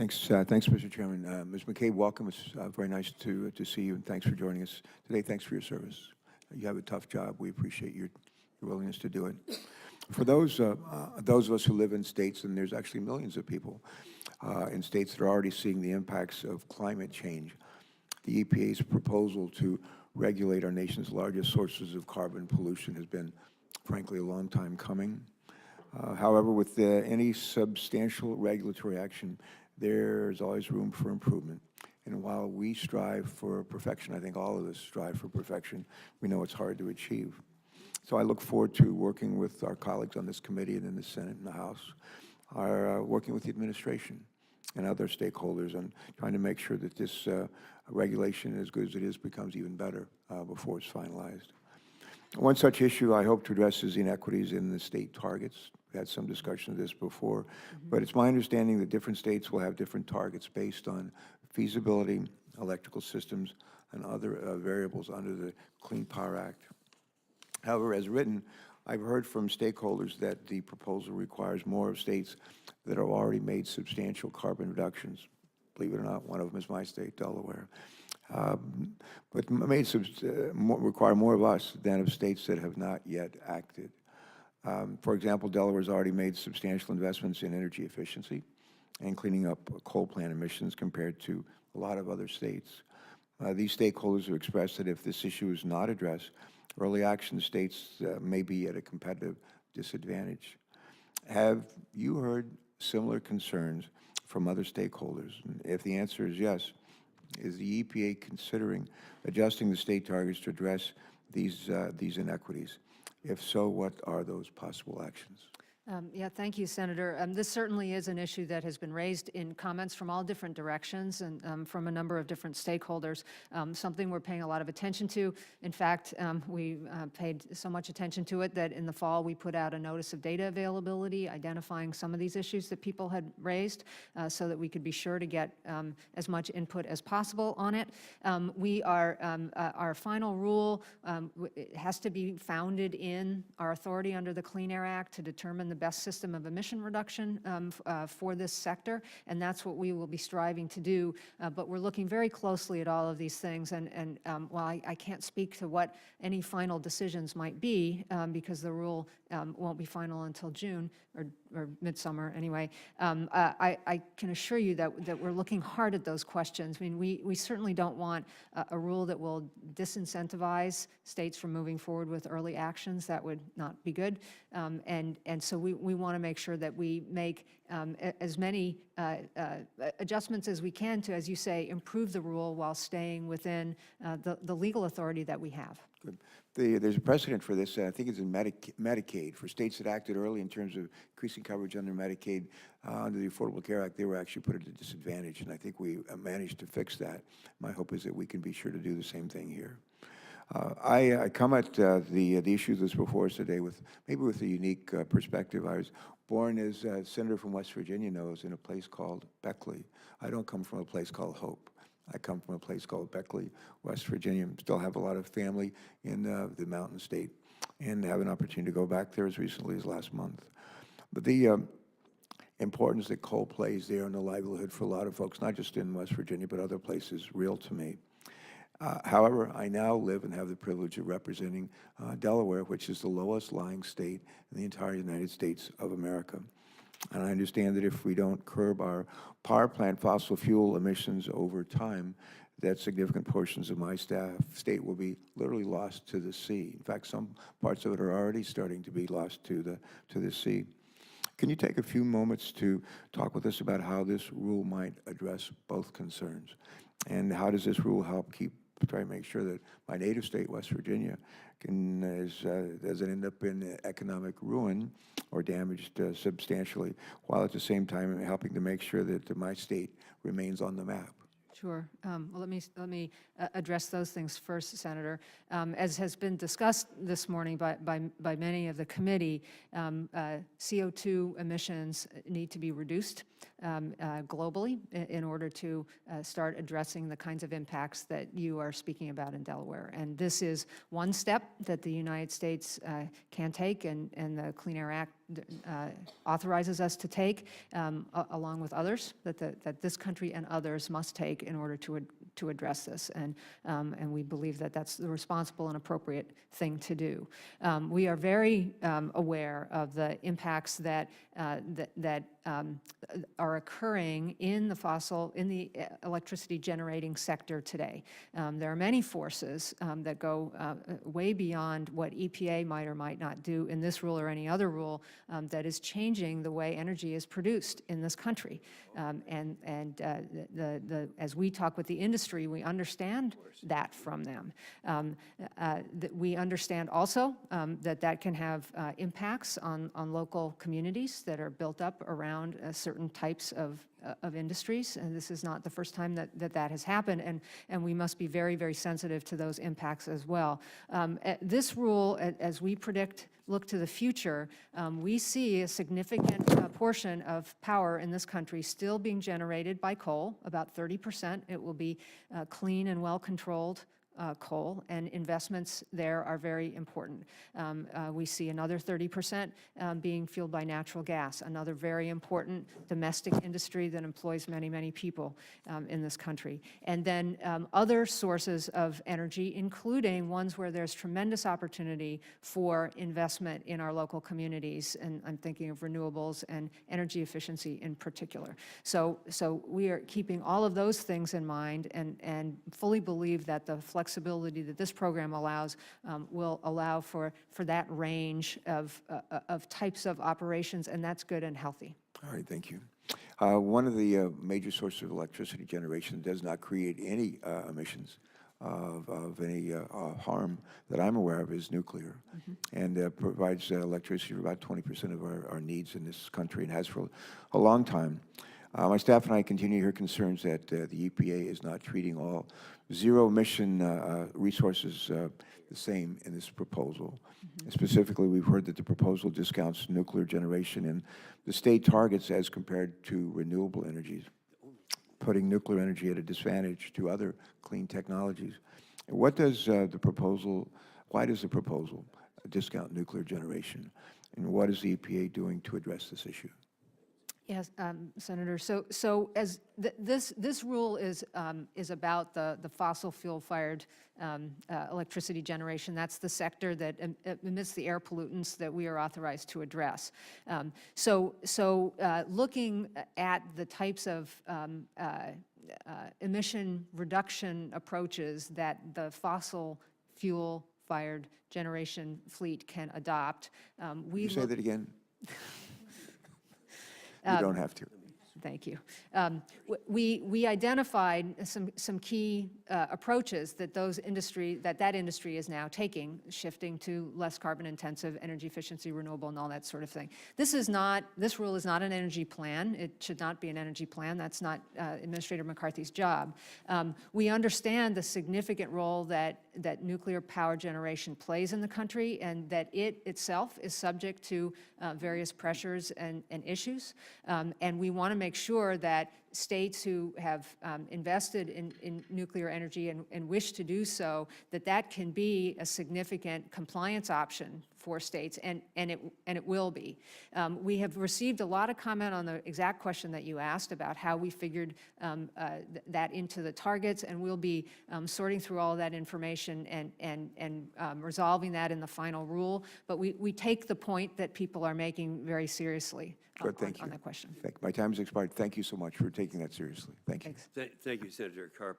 Thanks, Mr. Chairman. Ms. McCabe, welcome. It's very nice to see you, and thanks for joining us today. Thanks for your service. You have a tough job. We appreciate your willingness to do it. For those of us who live in states, and there's actually millions of people in states that are already seeing the impacts of climate change, the EPA's proposal to regulate our nation's largest sources of carbon pollution has been, frankly, a long time coming. However, with any substantial regulatory action, there's always room for improvement. And while we strive for perfection, I think all of us strive for perfection, we know it's hard to achieve. So I look forward to working with our colleagues on this committee and in the Senate and the House, working with the administration and other stakeholders on trying to make sure that this regulation, as good as it is, becomes even better before it's finalized. One such issue I hope to address is inequities in the state targets. We had some discussion of this before, but it's my understanding that different states will have different targets based on feasibility, electrical systems, and other variables under the Clean Power Act. However, as written, I've heard from stakeholders that the proposal requires more of states that have already made substantial carbon reductions. Believe it or not, one of them is my state, Delaware. But require more of us than of states that have not yet acted. For example, Delaware's already made substantial investments in energy efficiency and cleaning up coal plant emissions compared to a lot of other states. These stakeholders have expressed that if this issue is not addressed, early action states may be at a competitive disadvantage. Have you heard similar concerns from other stakeholders? And if the answer is yes, is the EPA considering adjusting the state targets to address these inequities? If so, what are those possible actions? Yeah, thank you, Senator. This certainly is an issue that has been raised in comments from all different directions and from a number of different stakeholders, something we're paying a lot of attention to. In fact, we paid so much attention to it that in the fall we put out a notice of data availability identifying some of these issues that people had raised so that we could be sure to get as much input as possible on it. Our final rule it has to be founded in our authority under the Clean Air Act to determine the best system of emission reduction for this sector, and that's what we will be striving to do. But we're looking very closely at all of these things, and while I can't speak to what any final decisions might be, because the rule won't be final until June or midsummer anyway, I can assure you that we're looking hard at those questions. I mean, we certainly don't want a rule that will disincentivize states from moving forward with early actions. That would not be good, and so we want to make sure that we make as many adjustments as we can to, as you say, improve the rule while staying within the legal authority that we have. Good. There's a precedent for this. I think it's in Medicaid. For states that acted early in terms of increasing coverage under Medicaid, under the Affordable Care Act, they were actually put at a disadvantage, and I think we managed to fix that. My hope is that we can be sure to do the same thing here. I come at the issues that's before us today with a unique perspective. I was born, as a senator from West Virginia knows, in a place called Beckley. I don't come from a place called Hope. I come from a place called Beckley, West Virginia. Still have a lot of family in the Mountain State, and have an opportunity to go back there as recently as last month. But the importance that coal plays there in the livelihood for a lot of folks, not just in West Virginia, but other places, real to me. However, I now live and have the privilege of representing Delaware, which is the lowest lying state in the entire United States of America. And I understand that if we don't curb our power plant fossil fuel emissions over time, that significant portions of my state will be literally lost to the sea. In fact, some parts of it are already starting to be lost to the sea. Can you take a few moments to talk with us about how this rule might address both concerns? And how does this rule help try to make sure that my native state, West Virginia, doesn't end up in economic ruin or damaged substantially, while at the same time helping to make sure that my state remains on the map? Sure. Well, let me address those things first, Senator. As has been discussed this morning by many of the committee, CO2 emissions need to be reduced globally in order to start addressing the kinds of impacts that you are speaking about in Delaware. And this is one step that the United States can take, and the Clean Air Act authorizes us to take, along with others, that this country and others must take in order to address this. And we believe that that's the responsible and appropriate thing to do. We are very aware of the impacts that are occurring in the electricity generating sector today. There are many forces that go way beyond what EPA might or might not do in this rule or any other rule that is changing the way energy is produced in this country. As we talk with the industry, we understand that from them. We understand also that can have impacts on local communities that are built up around certain types of industries, and this is not the first time that has happened, and we must be very, very sensitive to those impacts as well. This rule, as we look to the future, we see a significant portion of power in this country still being generated by coal, about 30%. It will be clean and well-controlled coal, and investments there are very important. We see another 30% being fueled by natural gas, another very important domestic industry that employs many, many people in this country. And then other sources of energy, including ones where there's tremendous opportunity for investment in our local communities, and I'm thinking of renewables and energy efficiency in particular. So we are keeping all of those things in mind, and fully believe that the flexibility that this program allows will allow for that range of types of operations, and that's good and healthy. All right, thank you. One of the major sources of electricity generation does not create any emissions of any harm that I'm aware of is nuclear, and provides electricity for about 20% of our needs in this country, and has for a long time. My staff and I continue to hear concerns that the EPA is not treating all zero-emission resources the same in this proposal. Specifically, we've heard that the proposal discounts nuclear generation and the state targets as compared to renewable energies, putting nuclear energy at a disadvantage to other clean technologies. What does why does the proposal discount nuclear generation, and what is the EPA doing to address this issue? Yes, Senator. So as this rule is about the fossil fuel-fired electricity generation. That's the sector that emits the air pollutants that we are authorized to address. Looking at the types of emission reduction approaches that the fossil fuel-fired generation fleet can adopt, we say that again. You don't have to. Thank you. We identified some key approaches that that industry is now taking, shifting to less carbon-intensive, energy efficiency, renewable, and all that sort of thing. This rule is not an energy plan. It should not be an energy plan. That's not Administrator McCarthy's job. We understand the significant role that nuclear power generation plays in the country, and that it itself is subject to various pressures and issues. And we want to make sure that states who have invested in nuclear energy and wish to do so, that can be a significant compliance option for states, and it will be. We have received a lot of comment on the exact question that you asked about how we figured that into the targets, and we'll be sorting through all of that information and resolving that in the final rule. But we take the point that people are making very seriously on that question. My time has expired. Thank you so much for taking that seriously. Thank you. Thanks. Thank you, Senator Carper.